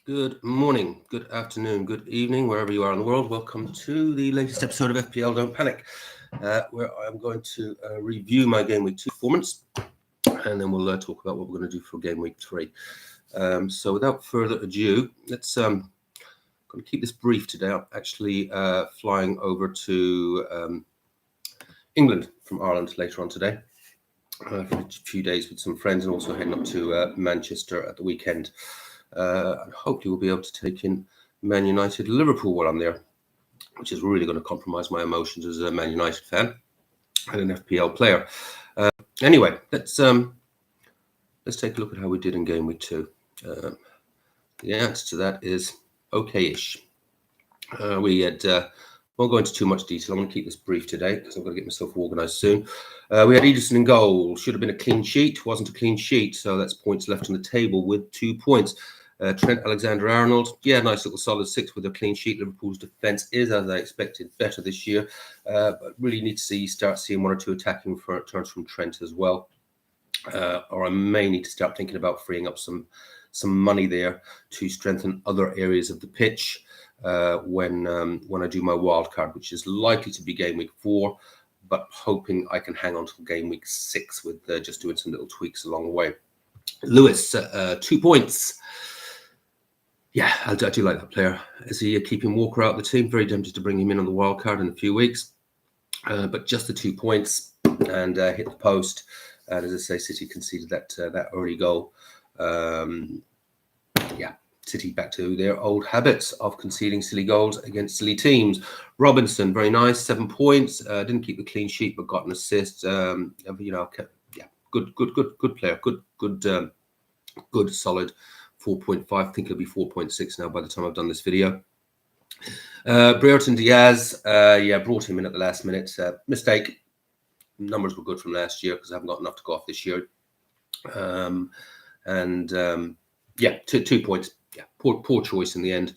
Good morning, good afternoon, good evening, wherever you are in the world. Welcome to the latest episode of FPL Don't Panic, where I'm going to review my Game Week 2 performance, and then we'll talk about what we're going to do for Game Week 3. So without further ado, let's going to keep this brief today. I'm actually flying over to England from Ireland later on today for a few days with some friends, and also heading up to Manchester at the weekend. And hopefully we'll be able to take in Man United Liverpool while I'm there, which is really going to compromise my emotions as a Man United fan and an FPL player. Anyway, let's take a look at how we did in Game Week 2. The answer to that is okay-ish. We had won't go into too much detail. I'm going to keep this brief today because I'm going to get myself organised soon. We had Ederson in goal. Should have been a clean sheet. Wasn't a clean sheet, so that's points left on the table with 2 points. Trent Alexander-Arnold, nice little solid 6 with a clean sheet. Liverpool's defence is, as I expected, better this year. But really need to start seeing 1 or 2 attacking turns from Trent as well. Or I may need to start thinking about freeing up some money there to strengthen other areas of the pitch when I do my wild card, which is likely to be Game Week 4, but hoping I can hang on till Game Week 6 with just doing some little tweaks along the way. Lewis, 2 points. Yeah, I do like that player. Is he keeping Walker out of the team? Very tempted to bring him in on the wild card in a few weeks. But just the 2 points and hit the post. And as I say, City conceded that early goal. City back to their old habits of conceding silly goals against silly teams. Robinson, very nice, 7 points. Didn't keep the clean sheet, but got an assist. Good player. Good, solid 4.5. I think it'll be 4.6 now by the time I've done this video. Brereton Diaz, brought him in at the last minute. Mistake. Numbers were good from last year because I haven't got enough to go off this year. 2 points. Yeah, poor choice in the end.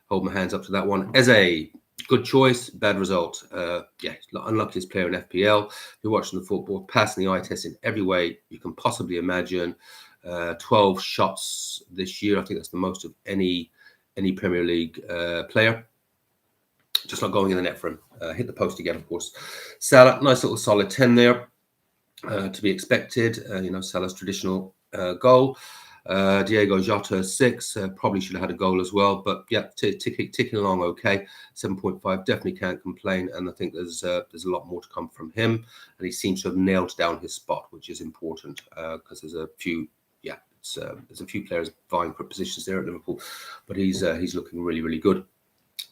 Hold my hands up to that one. Eze, good choice, bad result. Unluckiest player in FPL. If you're watching the football, passing the eye test in every way you can possibly imagine. 12 shots this year. I think that's the most of any Premier League player. Just not going in the net for him. Hit the post again, of course. Salah, nice little solid 10 there. To be expected. Salah's traditional goal. Diego Jota 6, probably should have had a goal as well, but ticking along okay. 7.5, definitely can't complain, and I think there's a lot more to come from him, and he seems to have nailed down his spot, which is important because there's a few players vying for positions there at Liverpool, but he's looking really, really good.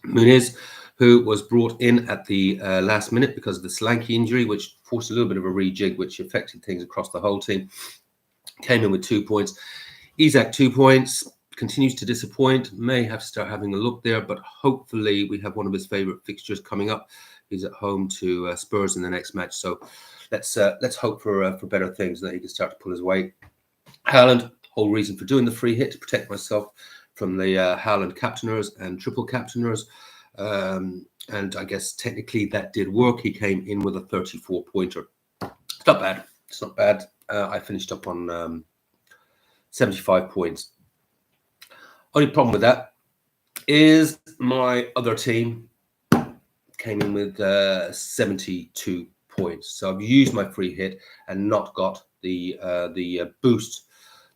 Muniz, who was brought in at the last minute because of the Solanke injury, which forced a little bit of a rejig, which affected things across the whole team, came in with 2 points. Isak, 2 points, continues to disappoint. May have to start having a look there, but hopefully we have one of his favourite fixtures coming up. He's at home to Spurs in the next match, so let's hope for better things, that he can start to pull his weight. Haaland, whole reason for doing the free hit, to protect myself from the Haaland captainers and triple captainers. And I guess technically that did work. He came in with a 34-pointer. It's not bad. It's not bad. I finished up on 75 points. Only problem with that is my other team came in with 72 points. So I've used my free hit and not got the boost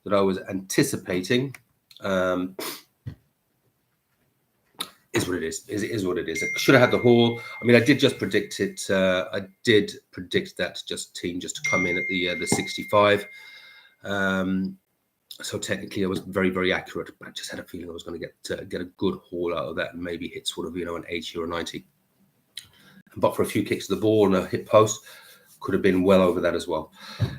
that I was anticipating. Is what it is. It is what it is. I should have had the haul. I mean, I did just predict it. I did predict that team just to come in at the 65. So technically, I was very, very accurate. I just had a feeling I was going to get a good haul out of that and maybe hit sort of an 80 or a 90. But for a few kicks of the ball and a hit post, could have been well over that as well.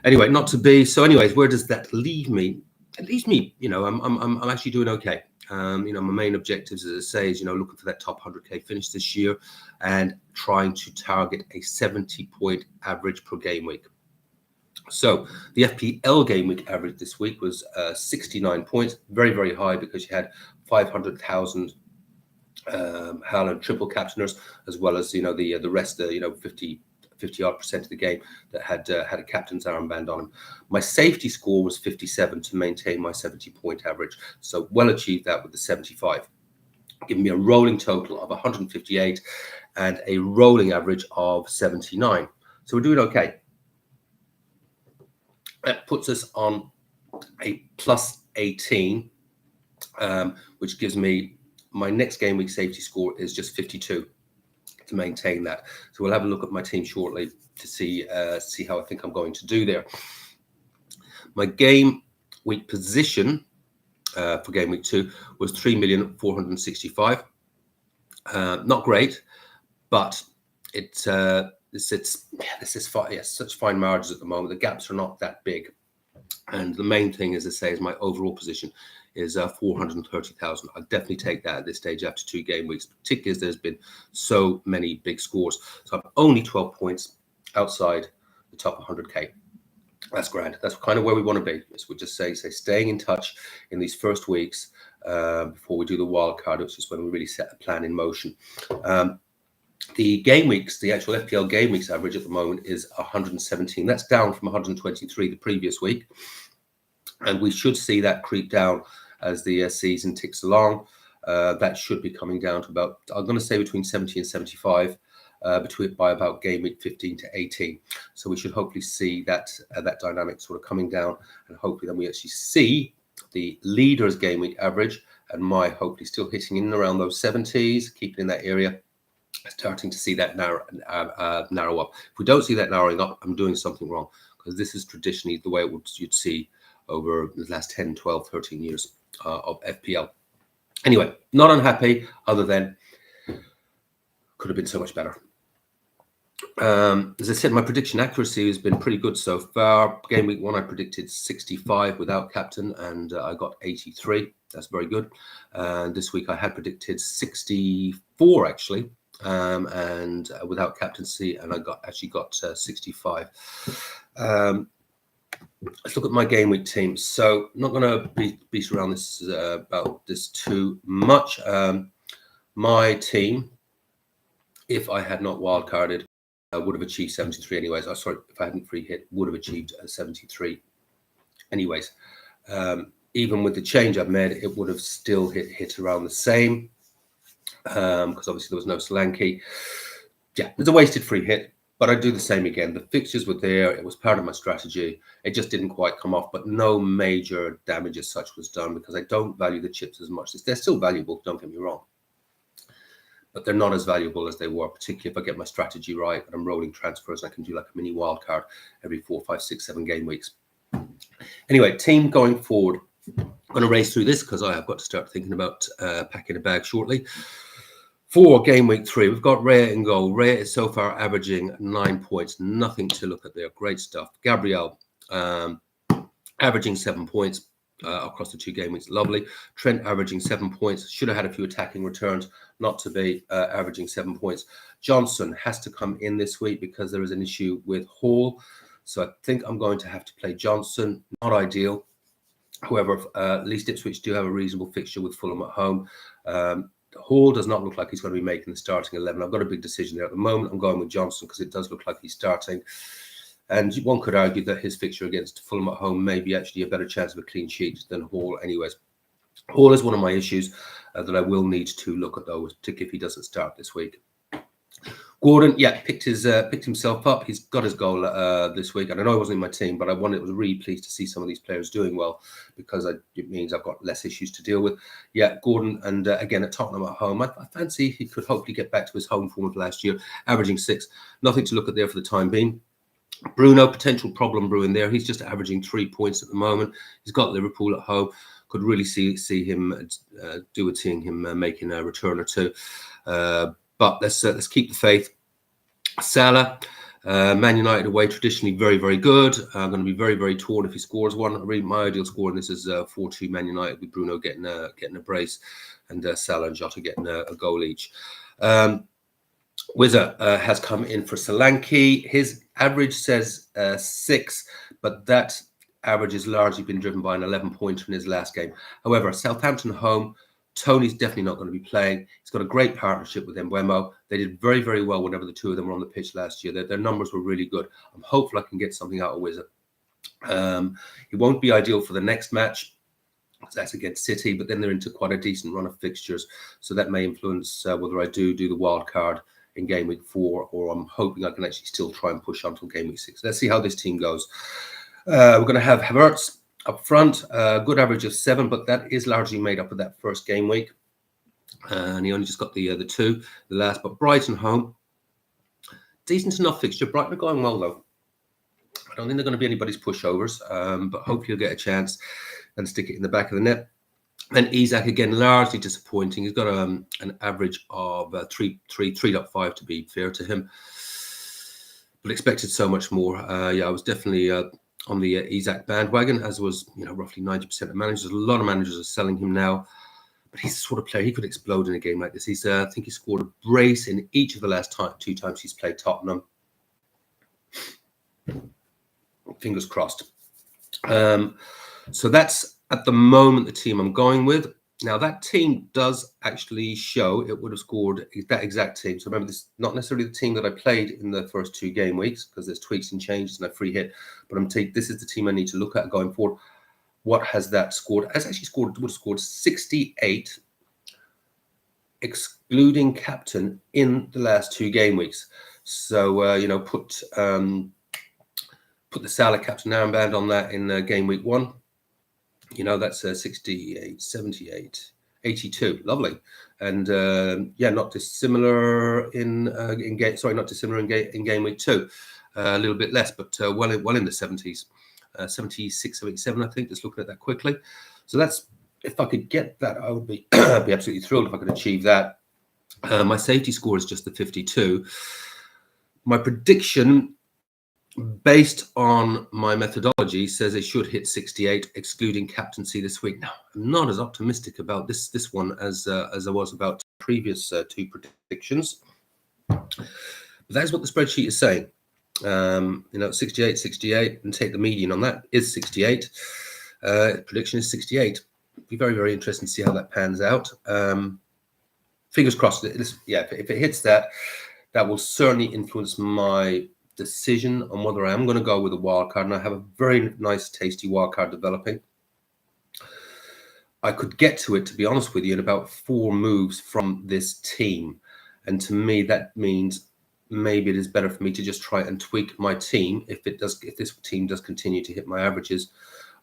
Anyway, not to be. So, anyways, where does that leave me? It leaves me. I'm actually doing okay. My main objectives, as I say, is looking for that top 100k finish this year and trying to target a 70-point average per game week. So the FPL game week average this week was 69 points, very, very high because you had 500,000 Haaland triple captainers, as well as the rest, 50 50-odd% of the game that had a captain's armband on him. My safety score was 57 to maintain my 70-point average. So well achieved that with the 75. Giving me a rolling total of 158 and a rolling average of 79. So we're doing okay. That puts us on a plus 18, which gives me my next game week safety score is just 52 to maintain that. So we'll have a look at my team shortly to see how I think I'm going to do there. My game week position for game week 2 was 3,465,000. Not great, but it's such fine margins at the moment. The gaps are not that big, and the main thing, as I say, is my overall position is 430,000. I'll definitely take that at this stage after 2 game weeks, particularly as there's been so many big scores. So I'm only 12 points outside the top 100k. That's grand. That's kind of where we want to be. So we'll just say staying in touch in these first weeks before we do the wild card, which is when we really set a plan in motion. The game weeks, the actual FPL game weeks average at the moment is 117. That's down from 123 the previous week. And we should see that creep down as the season ticks along. That should be coming down to about, I'm going to say between 70 and 75 by about game week 15 to 18. So we should hopefully see that dynamic sort of coming down, and hopefully then we actually see the leader's game week average and my hopefully still hitting in around those 70s, keeping in that area, starting to see that narrow up. If we don't see that narrowing up, I'm doing something wrong, because this is traditionally the way you'd see over the last 10, 12, 13 years of FPL. Anyway, not unhappy, other than could have been so much better. As I said, my prediction accuracy has been pretty good so far. Game week 1, I predicted 65 without captain, and I got 83. That's very good. This week, I had predicted 64 actually, and without captaincy, and I actually got 65. Let's look at my game week team. So, not going to beat around this about this too much. My team, if I had not wildcarded, would have achieved 73 anyways. Sorry, if I hadn't free hit, would have achieved 73 anyways. Even with the change I've made, it would have still hit around the same, because obviously there was no Solanke. Yeah, it's a wasted free hit, but I'd do the same again. The fixtures were there. It was part of my strategy. It just didn't quite come off, but no major damage as such was done, because I don't value the chips as much. They're still valuable, don't get me wrong, but they're not as valuable as they were, particularly if I get my strategy right and I'm rolling transfers. I can do like a mini wild card every 4, 5, 6, 7 game weeks. Anyway, team going forward. I'm going to race through this because I have got to start thinking about packing a bag shortly. For game week 3, we've got Rhea in goal. Rhea is so far averaging 9 points. Nothing to look at there. Great stuff. Gabriel averaging 7 points across the 2 game weeks. Lovely. Trent averaging 7 points. Should have had a few attacking returns. Not to be averaging 7 points. Johnson has to come in this week because there is an issue with Hall. So I think I'm going to have to play Johnson. Not ideal. However, at least Ipswich do have a reasonable fixture with Fulham at home. Hall does not look like he's going to be making the starting 11. I've got a big decision there. At the moment, I'm going with Johnson because it does look like he's starting. And one could argue that his fixture against Fulham at home may be actually a better chance of a clean sheet than Hall anyways. Hall is one of my issues that I will need to look at, though, particularly if he doesn't start this week. Gordon, yeah, picked himself up. He's got his goal this week, and I know I wasn't in my team, but I was really pleased to see some of these players doing well, because it means I've got less issues to deal with. Yeah, Gordon, and again at Tottenham at home, I fancy he could hopefully get back to his home form of last year, averaging 6. Nothing to look at there for the time being. Bruno, potential problem brewing there. He's just averaging 3 points at the moment. He's got Liverpool at home. Could really see him seeing him making a return or two. But let's keep the faith. Salah, Man United away, traditionally very, very good. I'm going to be very, very torn if he scores one. Really, my ideal score in this is 4-2 Man United, with Bruno getting a brace and Salah and Jota getting a goal each. Wizard has come in for Solanke. His average says 6, but that average has largely been driven by an 11-pointer in his last game. However, Southampton home, Tony's definitely not going to be playing. He's got a great partnership with Mbeumo. They did very, very well whenever the two of them were on the pitch last year. Their numbers were really good. I'm hopeful I can get something out of Wizard. It won't be ideal for the next match. That's against City, but then they're into quite a decent run of fixtures. So that may influence whether I do the wild card in game week 4, or I'm hoping I can actually still try and push on until game week 6. Let's see how this team goes. We're going to have Havertz up front, good average of 7, but that is largely made up of that first game week. And he only just got the 2, the last. But Brighton home, decent enough fixture. Brighton are going well, though. I don't think they're going to be anybody's pushovers, but hopefully he'll get a chance and stick it in the back of the net. And Isak, again, largely disappointing. He's got an average of 3.5 to be fair to him, but expected so much more. I was definitely on the Isak bandwagon, as was roughly 90% of managers. A lot of managers are selling him now, but he's the sort of player, he could explode in a game like this. He's I think he scored a brace in each of the last 2 times he's played Tottenham. Fingers crossed. So that's at the moment the team I'm going with. Now that team does actually show it would have scored that exact team. So remember, this is not necessarily the team that I played in the first 2 game weeks, because there's tweaks and changes and a free hit. But this is the team I need to look at going forward. What has that scored? Has actually would have scored 68, excluding captain, in the last 2 game weeks. So put the Salah captain armband on that in game week 1. That's 68, 78, 82. Lovely. And not dissimilar in game. Sorry, not dissimilar in game week 2. A little bit less, but well in the 70s. 76, 77, I think. Just looking at that quickly. So that's, if I could get that, I would be be absolutely thrilled if I could achieve that. My safety score is just the 52. My prediction, based on my methodology, says it should hit 68, excluding captaincy this week. Now, I'm not as optimistic about this one as I was about previous 2 predictions. But that's what the spreadsheet is saying. 68, and take the median on that is 68. Prediction is 68. It'll be very, very interesting to see how that pans out. Fingers crossed. If it hits that, that will certainly influence my decision on whether I am going to go with a wild card. And I have a very nice, tasty wild card developing. I could get to it, to be honest with you, in about 4 moves from this team. And to me, that means maybe it is better for me to just try and tweak my team if this team does continue to hit my averages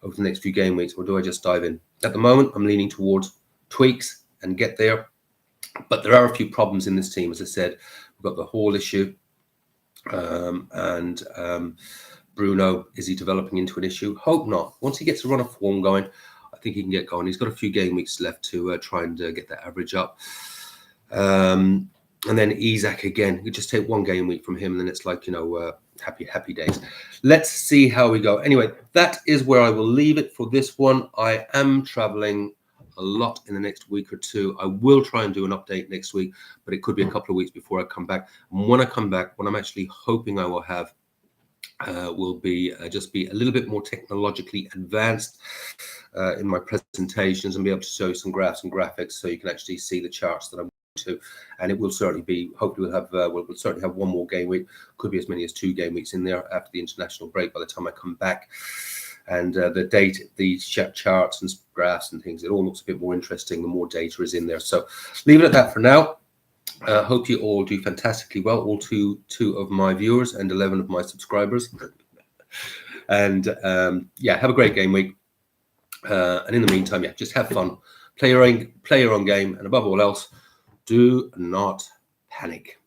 over the next few game weeks, or do I just dive in? At the moment, I'm leaning towards tweaks and get there. But there are a few problems in this team. As I said, we've got the Hall issue. And Bruno, is he developing into an issue? Hope not. Once he gets a run of form going, I think he can get going. He's got a few game weeks left to try and get that average up. And then Isak again. You just take 1 game week from him, and then it's like, happy days. Let's see how we go. Anyway, that is where I will leave it for this one. I am traveling a lot in the next week or 2. I will try and do an update next week, but it could be a couple of weeks before I come back. And when I come back, what I'm actually hoping I will have will be just be a little bit more technologically advanced in my presentations, and be able to show you some graphs and graphics so you can actually see the charts that I'm to. And it will certainly be, hopefully we'll certainly have 1 more game week, could be as many as 2 game weeks in there after the international break by the time I come back. And the charts and graphs and things, it all looks a bit more interesting the more data is in there. So leave it at that for now. Hope you all do fantastically well, all two of my viewers and 11 of my subscribers. And have a great game week. And in the meantime, just have fun, play your own game, and above all else, do not panic.